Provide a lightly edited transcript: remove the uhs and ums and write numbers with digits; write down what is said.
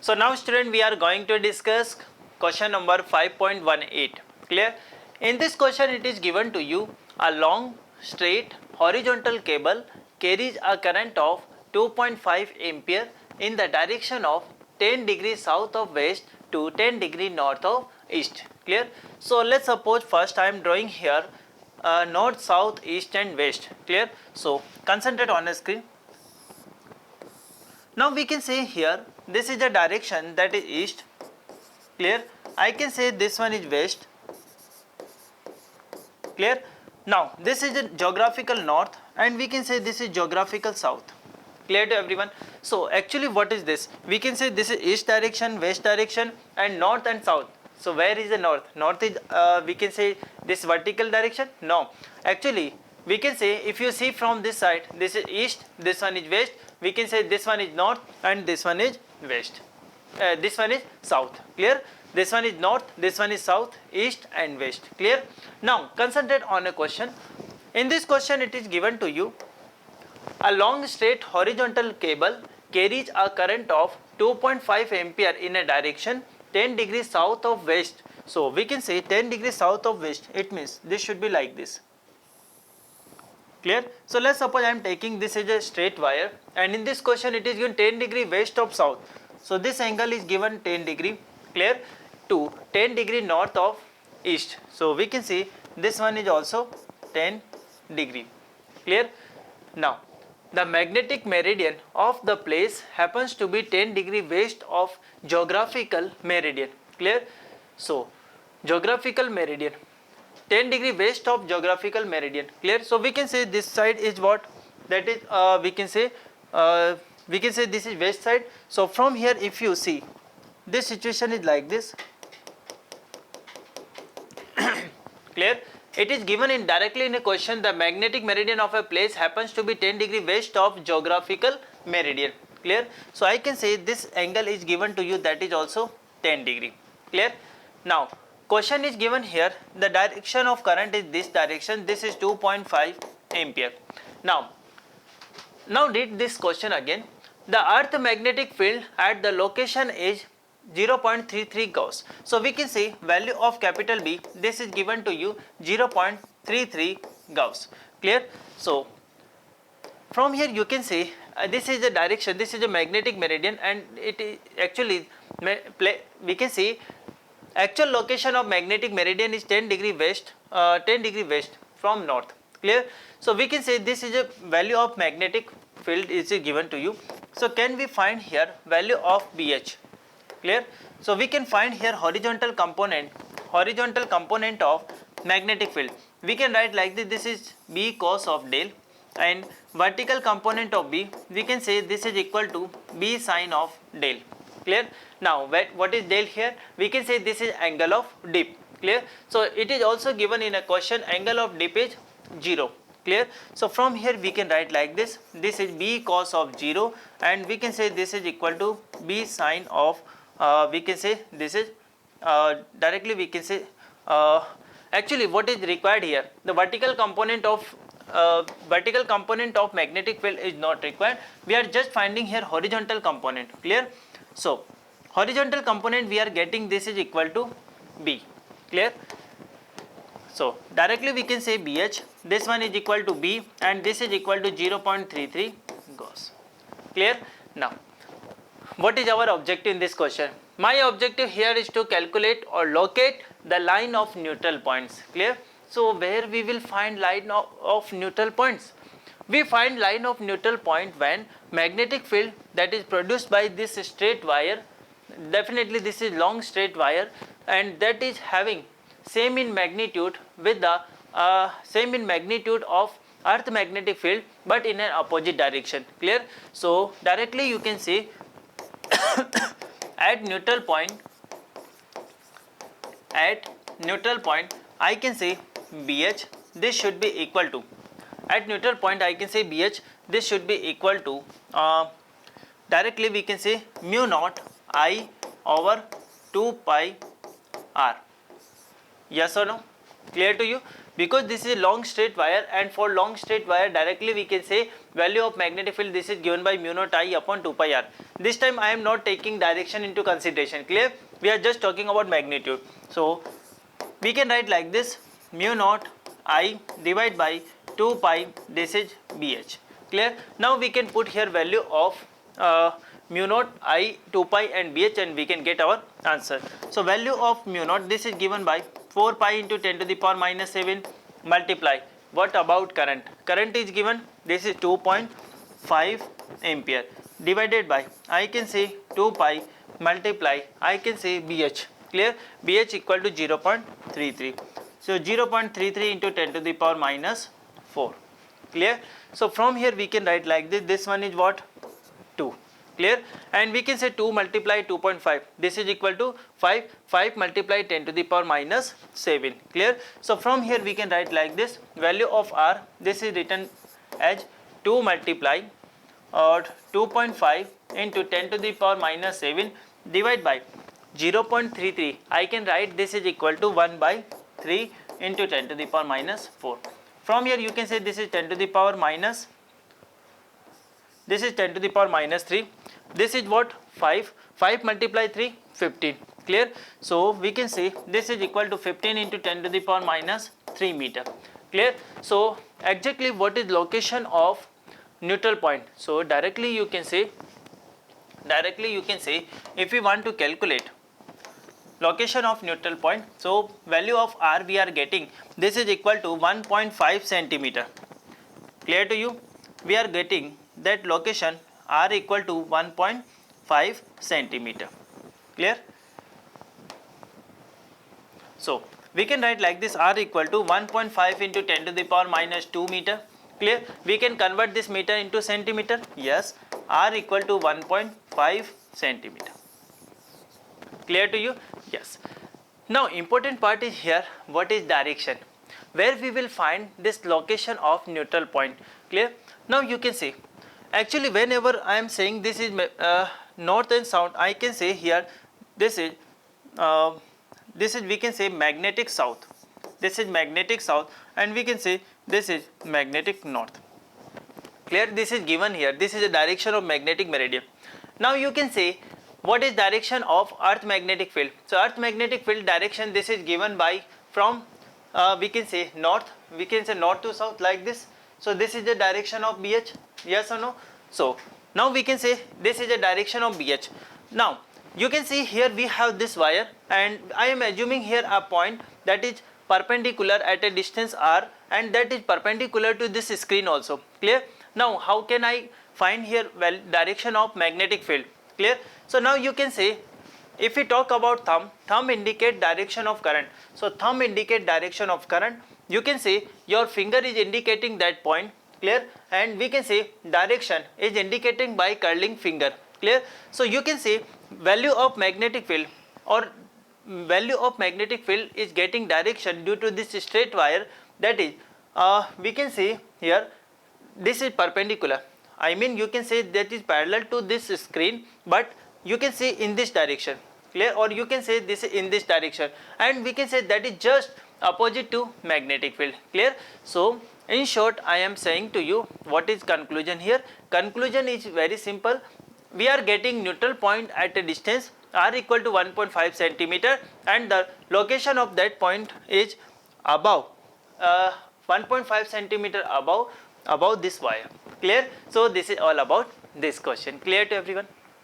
So now student, we are going to discuss question number 5.18. Clear? In this question it is given to you a long straight horizontal cable carries a current of 2.5 ampere in the direction of 10 degrees south of west to 10 degree north of east. Clear? So let's suppose first I am drawing here north, south, east and west. Clear? So concentrate on the screen. Now we can say here this is the direction, that is east. Clear? I can say this one is west. Clear? Now this is the geographical north and we can say this is geographical south. Clear to everyone? So actually what is this? We can say this is east direction, west direction and north and south. So where is the north? North is we can say this vertical direction? No. Actually we can say if you see from this side, this is east, this one is west, we can say this one is north and this one is west. This one is south. Clear? This one is north, this one is south, east and west. Clear? Now concentrate on a question. In this question it is given to you a long straight horizontal cable carries a current of 2.5 ampere in a direction 10 degrees south of west. So we can say 10 degrees south of west, it means this should be like this. Clear? So let's suppose I am taking this as a straight wire and in this question it is given 10 degree west of south. So this angle is given 10 degree, clear, to 10 degree north of east. So we can see this one is also 10 degree. Clear? Now the magnetic meridian of the place happens to be 10 degree west of geographical meridian. Clear? So geographical meridian, 10 degree west of geographical meridian. Clear? So we can say this side is what? That is we can say this is west side. So from here if you see, this situation is like this. Clear? It is given in directly in a question, the magnetic meridian of a place happens to be 10 degree west of geographical meridian. Clear? So I can say this angle is given to you, that is also 10 degree. Clear? Now question is given here, the direction of current is this direction, this is 2.5 ampere. Now read this question again. The earth magnetic field at the location is 0.33 Gauss. So we can say value of capital B, this is given to you 0.33 Gauss. Clear? So from here you can say this is the direction, this is a magnetic meridian and it is actually we can say actual location of magnetic meridian is 10 degree west from north. Clear? So we can say this is a value of magnetic field is given to you. So can we find here value of BH? Clear? So we can find here horizontal component of magnetic field. We can write like this, this is B cos of del, and vertical component of B, we can say this is equal to B sin of del. Clear? Now what is del here? We can say this is angle of dip. Clear? So it is also given in a question, angle of dip is 0. Clear? So from here we can write like this, this is B cos of 0 and we can say this is equal to B sin of we can say this is directly we can say actually what is required here, the vertical component of magnetic field is not required. We are just finding here horizontal component. Clear? So horizontal component we are getting, this is equal to B. Clear? So directly we can say BH, this one is equal to B and this is equal to 0.33 Gauss. Clear? Now what is our objective in this question? My objective here is to calculate or locate the line of neutral points. Clear? So where we will find line of neutral points? We find line of neutral point when magnetic field that is produced by this straight wire, definitely this is long straight wire, and that is having same in magnitude with the same in magnitude of earth magnetic field but in an opposite direction. Clear? So directly you can say at neutral point I can say BH, this should be equal to, at neutral point I can say BH, this should be equal to directly we can say mu naught I over 2 pi r. Yes or no? Clear to you? Because this is a long straight wire and for long straight wire directly we can say value of magnetic field, this is given by mu naught I upon 2 pi r. This time I am not taking direction into consideration, clear? We are just talking about magnitude. So we can write like this, mu naught I divided by 2 pi, this is BH, clear? Now we can put here value of mu naught I, 2 pi and BH, and we can get our answer. So value of mu naught, this is given by 4 pi into 10 to the power minus 7 multiply. What about current? Current is given, this is 2.5 ampere divided by, I can say 2 pi multiply, I can say BH, clear? BH equal to 0.33. So 0.33 into 10 to the power minus 4, clear? So from here we can write like this, this one is what? 2, clear? And we can say 2 multiply 2.5, this is equal to 5, 5 multiply 10 to the power minus 7, clear? So from here we can write like this, value of R, this is written as 2 multiply or 2.5 into 10 to the power minus 7 divided by 0.33, I can write this is equal to 1 by 3 into 10 to the power minus 4. From here you can say this is 10 to the power minus, this is 10 to the power minus 3, this is what? 5, 5 multiply 3, 15, clear? So we can say this is equal to 15 into 10 to the power minus 3 meter, clear? So exactly what is location of neutral point? So directly you can say if we want to calculate location of neutral point, so value of R we are getting, this is equal to 1.5 centimeter, clear to you? We are getting that location R equal to 1.5 centimeter, clear? So we can write like this, R equal to 1.5 into 10 to the power minus 2 meter, clear? We can convert this meter into centimeter, yes, R equal to 1.5 centimeter, clear to you? Yes. Now important part is here, what is direction, where we will find this location of neutral point, clear? Now you can see, actually whenever I am saying this is north and south, I can say here this is we can say magnetic south, this is magnetic south, and we can say this is magnetic north, clear? This is given here, this is the direction of magnetic meridian. Now you can say what is direction of earth magnetic field? So earth magnetic field direction, this is given by from we can say north to south like this. So this is the direction of BH, yes or no? So now we can say this is the direction of BH. Now you can see here we have this wire, and I am assuming here a point that is perpendicular at a distance r, and that is perpendicular to this screen also, clear? Now how can I find here direction of magnetic field, clear? So now you can say, if we talk about thumb indicate direction of current. So thumb indicate direction of current, you can say your finger is indicating that point, clear? And we can say direction is indicating by curling finger, clear? So you can say value of magnetic field is getting direction due to this straight wire, that is we can say here this is perpendicular, I mean you can say that is parallel to this screen, but you can say in this direction, clear? Or you can say this is in this direction, and we can say that is just opposite to magnetic field, clear? So in short I am saying to you, what is conclusion here? Conclusion is very simple, we are getting neutral point at a distance r equal to 1.5 centimeter, and the location of that point is above 1.5 centimeter above this wire, clear? So this is all about this question, clear to everyone?